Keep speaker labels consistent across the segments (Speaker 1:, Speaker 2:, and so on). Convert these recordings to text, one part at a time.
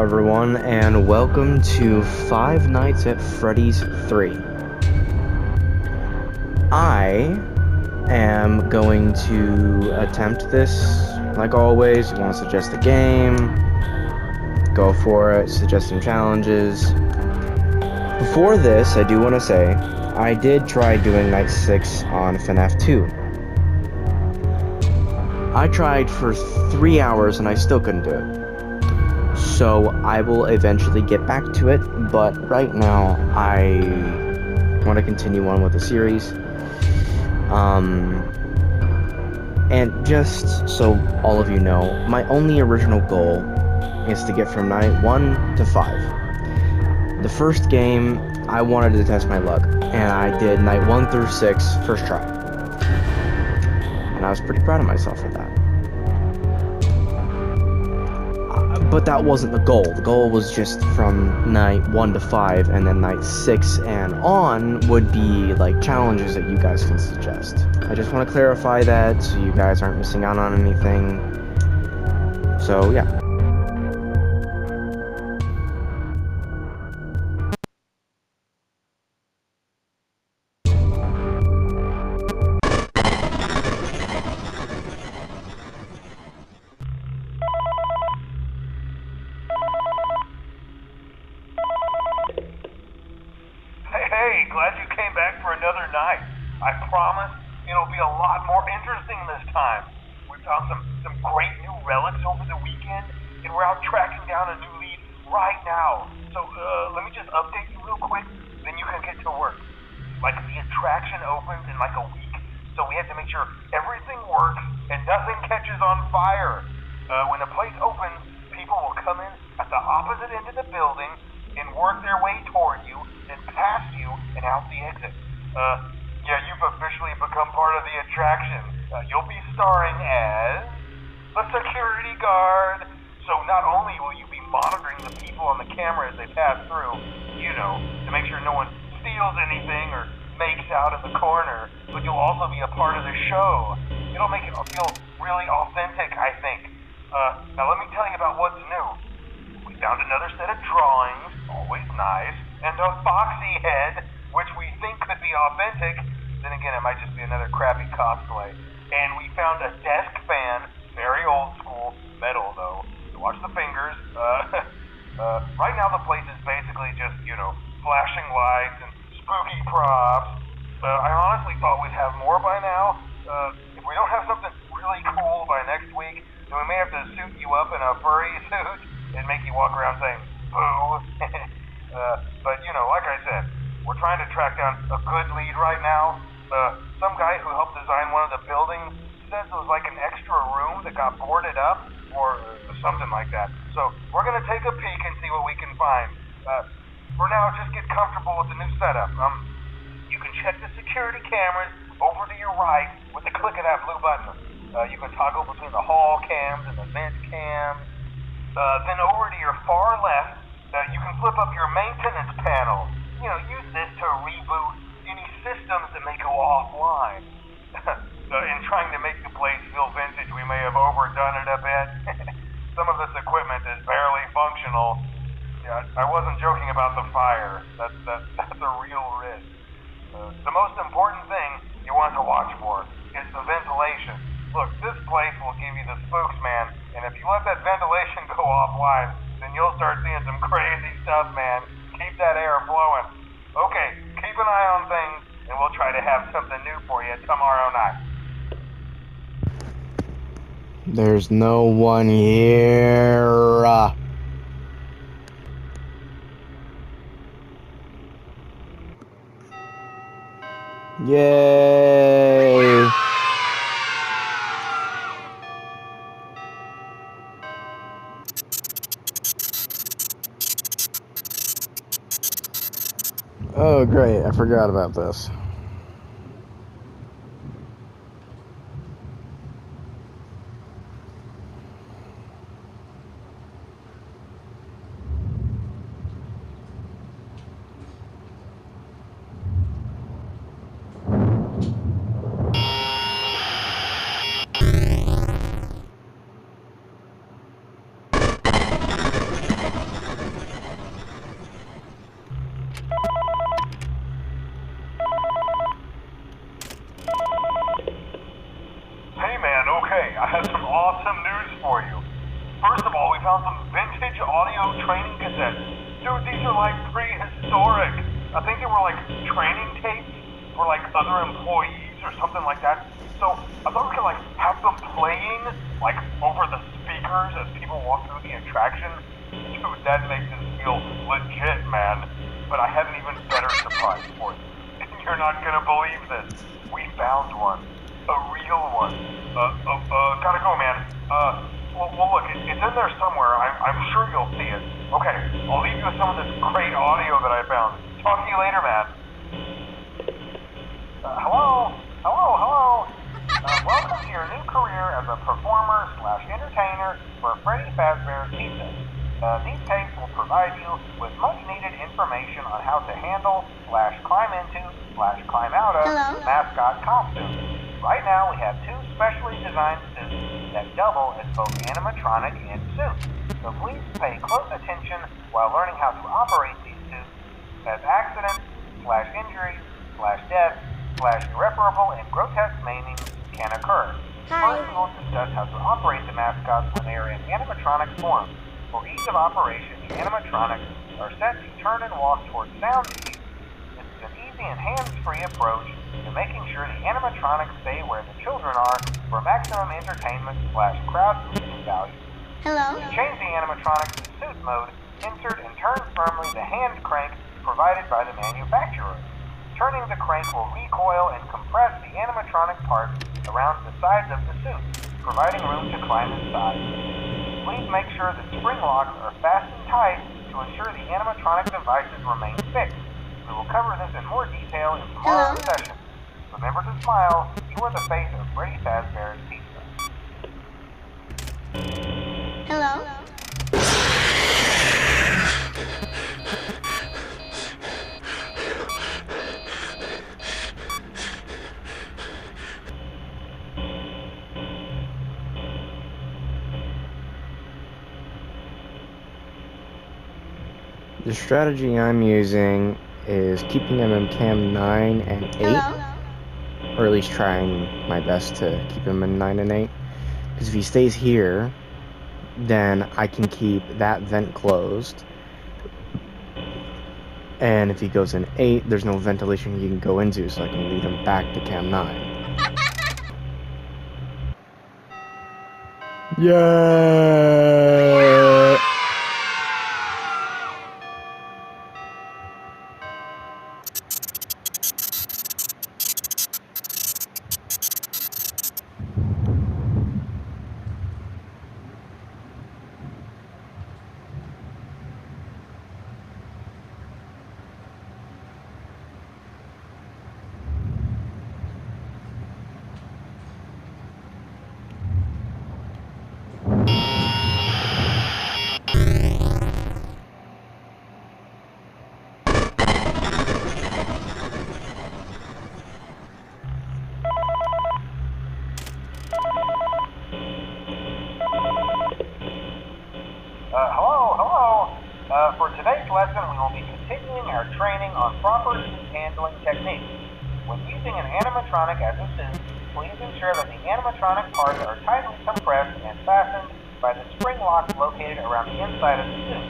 Speaker 1: everyone, and welcome to Five Nights at Freddy's 3. I am going to attempt this, like always. You want to suggest a game, go for it, suggest some challenges. Before this, I do want to say, I did try doing Night 6 on FNAF 2. I tried for 3 hours and I still couldn't do it. So I will eventually get back to it, but right now I want to continue on with the series. And just so all of you know, my only original goal is to get from night 1 to 5. The first game, I wanted to test my luck, and I did night 1 through 6 first try. And I was pretty proud of myself for that. But that wasn't the goal. The goal was just from night 1 to 5, and then night 6 and on would be like challenges that you guys can suggest. I just want to clarify that so you guys aren't missing out on anything. So yeah.
Speaker 2: Hey, glad you came back for another night. I promise it'll be a lot more interesting this time. We found some great new relics over the weekend, and we're out tracking down a new lead right now. So, let me just update you real quick, then you can get to work. Like, the attraction opens in like a week, so we have to make sure everything works and nothing catches on fire. When the place opens, people will come in at the opposite end of the building and work their way toward you, then past you, and out the exit. Yeah, you've officially become part of the attraction. You'll be starring as the security guard. So not only will you be monitoring the people on the camera as they pass through, to make sure no one steals anything or makes out in the corner, but you'll also be a part of the show. It'll make it feel really authentic, I think. Now let me tell you about what's new. We found another set of drawings, always nice, and a foxy head, which we think could be authentic. Then again, it might just be another crappy cosplay. And we found a desk fan, very old school, metal though. So watch the fingers. Right now the place is basically just, flashing lights and spooky props. I honestly thought we'd have more by now. If we don't have something really cool by next week, then we may have to suit you up in a furry suit and make you walk around saying, boo. But, like I said, we're trying to track down a good lead right now. Some guy who helped design one of the buildings says it was like an extra room that got boarded up, or something like that. So, we're gonna take a peek and see what we can find. For now, just get comfortable with the new setup. You can check the security cameras over to your right with the click of that blue button. You can toggle between the hall cams and the vent cams. Then over to your far left, you can flip up your maintenance panel. Use this to reboot any systems that may go offline. In trying to make the place feel vintage, we may have overdone it a bit. Some of this equipment is barely functional. Yeah, I wasn't joking about the fire. That's a real risk. The most important thing you want to watch for is the ventilation. Look, this place will give you the spooks, man, and if you let that ventilation go offline, then you'll start seeing some crazy stuff, man. Keep that air flowing. Okay, keep an eye on things, and we'll try to have something new for you tomorrow night.
Speaker 1: There's no one here. Yay! Oh great, I forgot about this.
Speaker 2: I have some awesome news for you. First of all, we found some vintage audio training cassettes. Dude, these are like prehistoric. I think they were like training tapes for like other employees or something like that. So I thought we could like have them playing like over the speakers as people walk through the attraction. Dude, that makes us feel legit, man. But I have an even better surprise for you. You're not gonna believe this. We found one. A real one. Gotta go, man. Well, look, it's in there somewhere. I'm sure you'll see it. Okay, I'll leave you with some of this great audio that I found. Talk to you later, man. Hello? Welcome to your new career as a performer/entertainer for Freddy Fazbear's Pizza. These tapes will provide you with much-needed information on how to handle/climb into/climb out of mascot costumes. Right now, we have two specially designed suits that double as both animatronic and suit. So please pay close attention while learning how to operate these suits, as accidents/injury/death/irreparable and grotesque maiming can occur. First, we will discuss how to operate the mascots when they are in animatronic form. For ease of operation, the animatronics are set to turn and walk towards sound cues. This is an easy and hands-free approach to making sure the animatronics stay where the children are for maximum entertainment/crowd-pleasing value. To change the animatronics to suit mode, insert and turn firmly the hand crank provided by the manufacturer. Turning the crank will recoil and compress the animatronic parts around the sides of the suit, providing room to climb inside. Please make sure the spring locks are fastened tight to ensure the animatronic devices remain fixed. We will cover this in more detail in tomorrow's session. Remember to smile. You are the face of Freddy Fazbear's Pizza.
Speaker 1: The strategy I'm using is keeping him in cam 9 and 8, or at least trying my best to keep him in 9 and 8, because if he stays here, then I can keep that vent closed, and if he goes in 8, there's no ventilation he can go into, so I can lead him back to cam 9. Yeah.
Speaker 2: For today's lesson, we will be continuing our training on proper suit handling techniques. When using an animatronic as a suit, please ensure that the animatronic parts are tightly compressed and fastened by the spring locks located around the inside of the suit.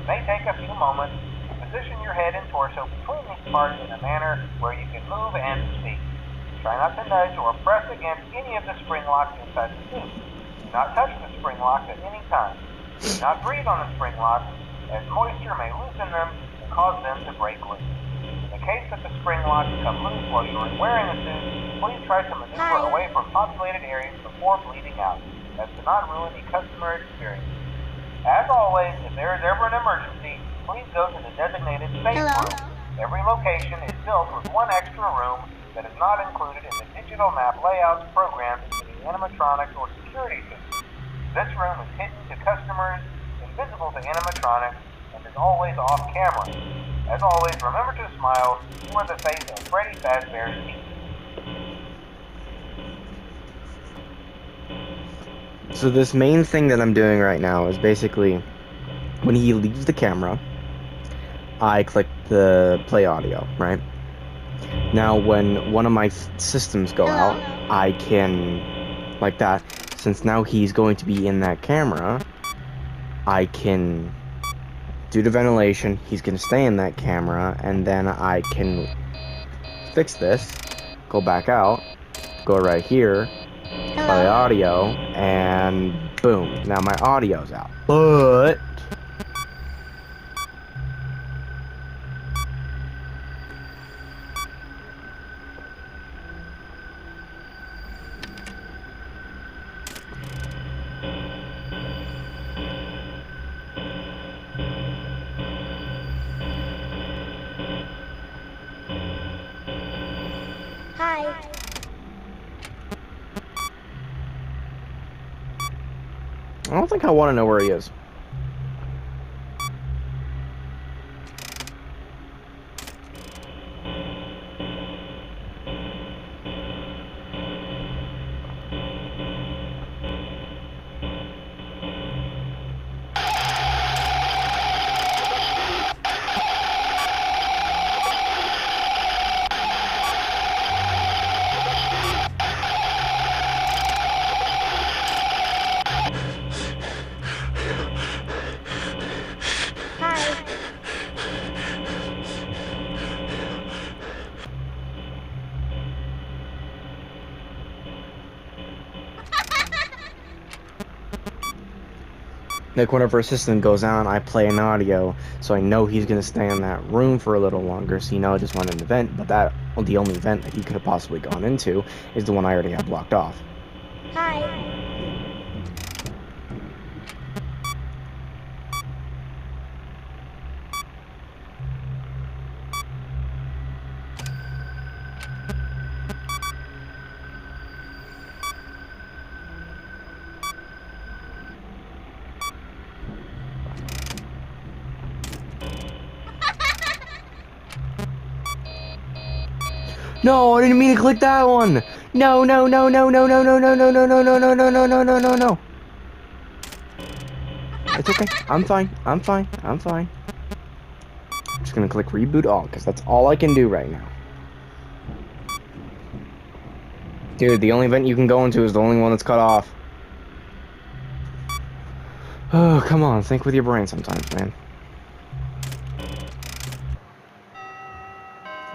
Speaker 2: It may take a few moments to position your head and torso between these parts in a manner where you can move and speak. Try not to nudge or press against any of the spring locks inside the suit. Do not touch the spring locks at any time. Do not breathe on the spring locks, as moisture may loosen them and cause them to break loose. In the case that the spring locks come loose while you are wearing a suit, please try to maneuver away from populated areas before bleeding out, as to not ruin the customer experience. As always, if there is ever an emergency, please go to the designated safe room. Every location is built with one extra room that is not included in the digital map layouts programmed into the animatronics or security system. This room is hidden to customers, invisible to animatronics, and is always off camera. As always, remember to smile. You are the face of Freddy Fazbear's Pizza.
Speaker 1: So this main thing that I'm doing right now is basically, when he leaves the camera, I click the play audio, right? Now when one of my systems go out, I can, like that, since now he's going to be in that camera, I can do the ventilation, he's going to stay in that camera, and then I can fix this, go back out, go right here, play the audio, and boom, now my audio's out. But
Speaker 3: Hi.
Speaker 1: I don't think I want to know where he is.
Speaker 3: Hi.
Speaker 1: Like, whenever assistant goes on, I play an audio, so I know he's gonna stay in that room for a little longer, so I just went an event, but the only event that he could have possibly gone into is the one I already have blocked off.
Speaker 3: Hi.
Speaker 1: No, I didn't mean to click that one! No, no, no, no, no, no, no, no, no, no, no, no, no, no, no, no, no, no, no. It's okay. I'm fine. I'm fine. I'm fine. I'm just gonna click reboot all, because that's all I can do right now. Dude, the only event you can go into is the only one that's cut off. Oh, come on. Think with your brain sometimes, man.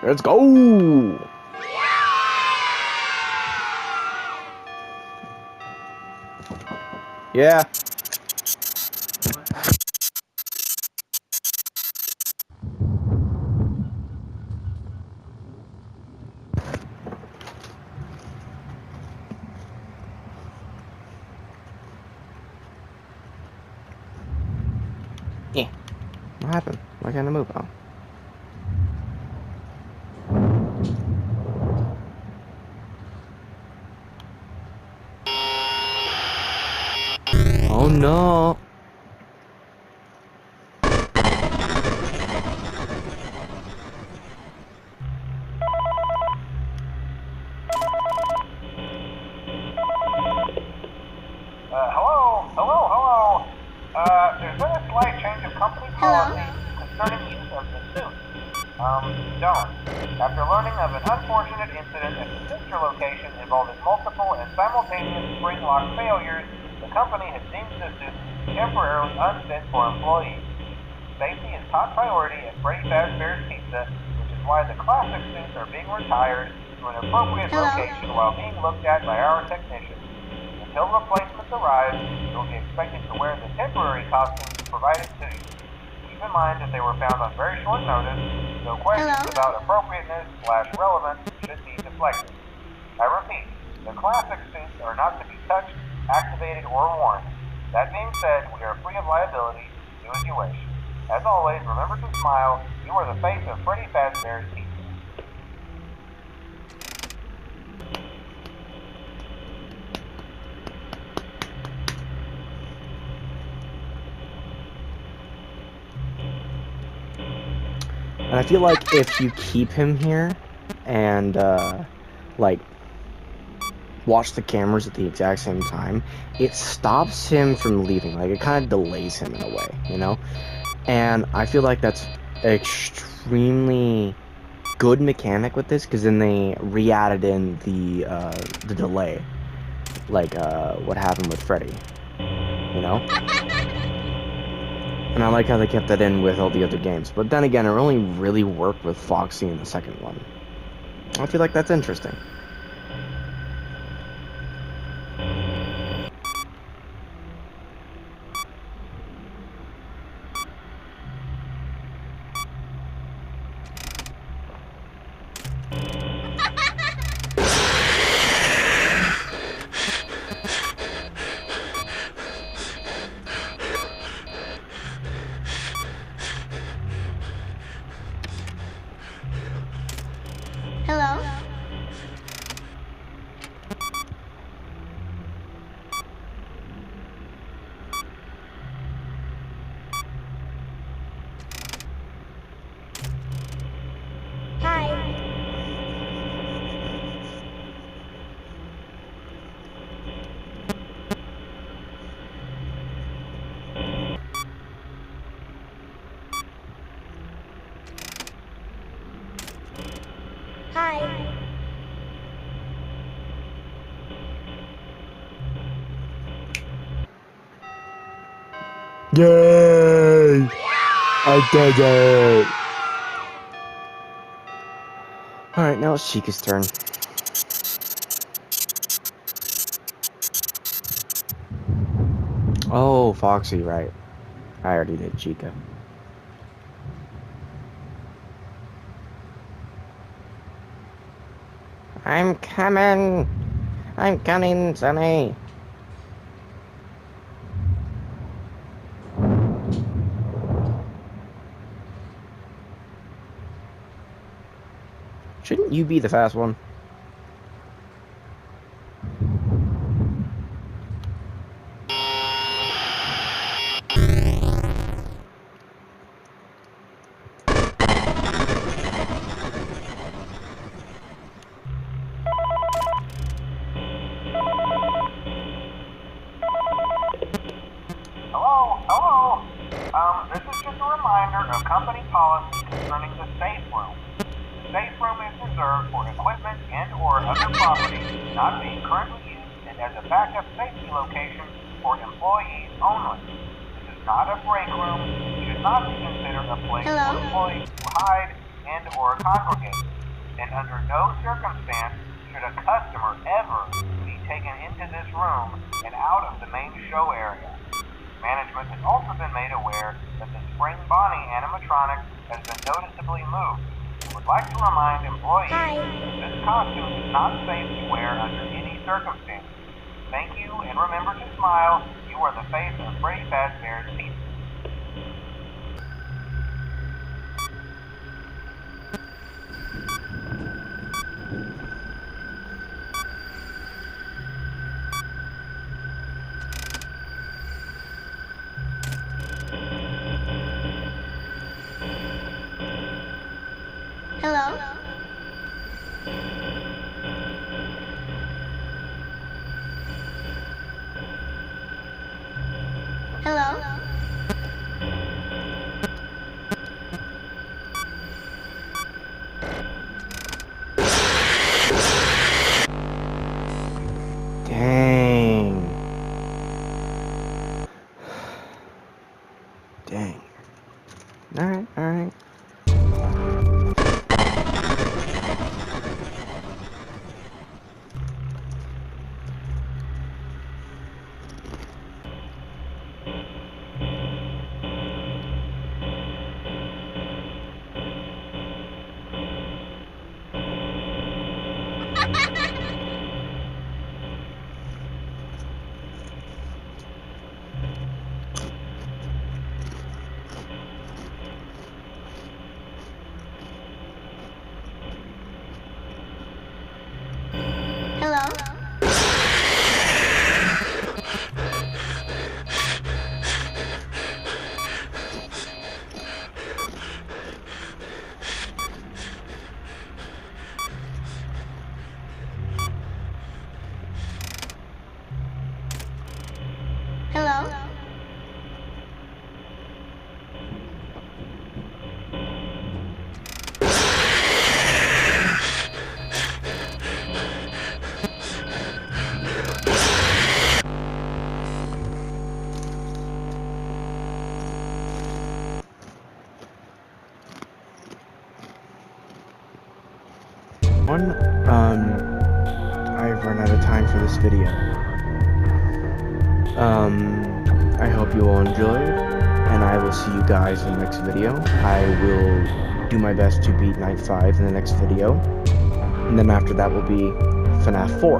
Speaker 1: Let's go! Yeah. Yeah. What happened? Why can't I move? Oh. Oh no.
Speaker 2: Hello. There's been a slight change of company policy concerning use of the suit. Don't. After learning of an unfortunate incident at the sister location involving multiple and simultaneous spring lock failures, the company has deemed the suit temporarily unfit for employees. Safety is top priority at Freddy Fazbear's Pizza, which is why the classic suits are being retired to an appropriate location while being looked at by our technicians. Until replacements arrive, you will be expected to wear the temporary costumes provided to you. Keep in mind that they were found on very short notice, so questions about appropriateness/relevance should be deflected. I repeat, the classic suits are not to be touched, activated, or worn. That being said, we are free of liability. Do as you wish. As always, remember to smile. You are the face of Freddy Fazbear's Pizza.
Speaker 1: And I feel like if you keep him here and, like, watch the cameras at the exact same time, it stops him from leaving. Like, it kind of delays him in a way, you know? And I feel like that's extremely good mechanic with this, because then they re-added in the delay. like what happened with Freddy, you know? And I like how they kept that in with all the other games. But then again, it only really worked with Foxy in the second one. I feel like that's interesting.
Speaker 3: Hello? Hi. Hi.
Speaker 1: Yay! I did it! Alright, now it's Chica's turn. Oh, Foxy, right. I already did Chica. I'm coming! I'm coming, Sonny! Shouldn't you be the fast one?
Speaker 2: Hello? Hello? This is just a reminder of company policy concerning the safe room. The safe room is reserved for equipment and or other property not being currently used and as a backup safety location for employees only. This is not a break room. It should not be considered a place
Speaker 3: Hello?
Speaker 2: for employees to hide and or congregate. And under no circumstance should a customer ever be taken into this room and out of the main show area. Management has also been made aware that the Spring Bonnie animatronic has been noticeably moved. I would like to remind employees
Speaker 3: Hi.
Speaker 2: that this costume is not safe to wear under any circumstances. Thank you, and remember to smile. You are the face of Freddy Fazbear's Pizza.
Speaker 3: Hello? Hello?
Speaker 1: Dang. Dang. Alright, alright. I've run out of time for this video. I hope you all enjoyed, and I will see you guys in the next video. I will do my best to beat Night 5 in the next video, and then after that will be FNAF 4.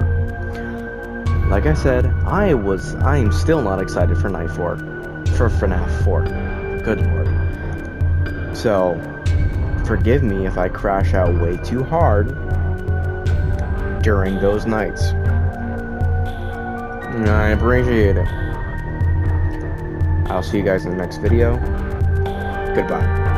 Speaker 1: Like I said, I am still not excited for Night 4, for FNAF 4. Good lord. So, forgive me if I crash out way too hard during those nights. I appreciate it. I'll see you guys in the next video. Goodbye.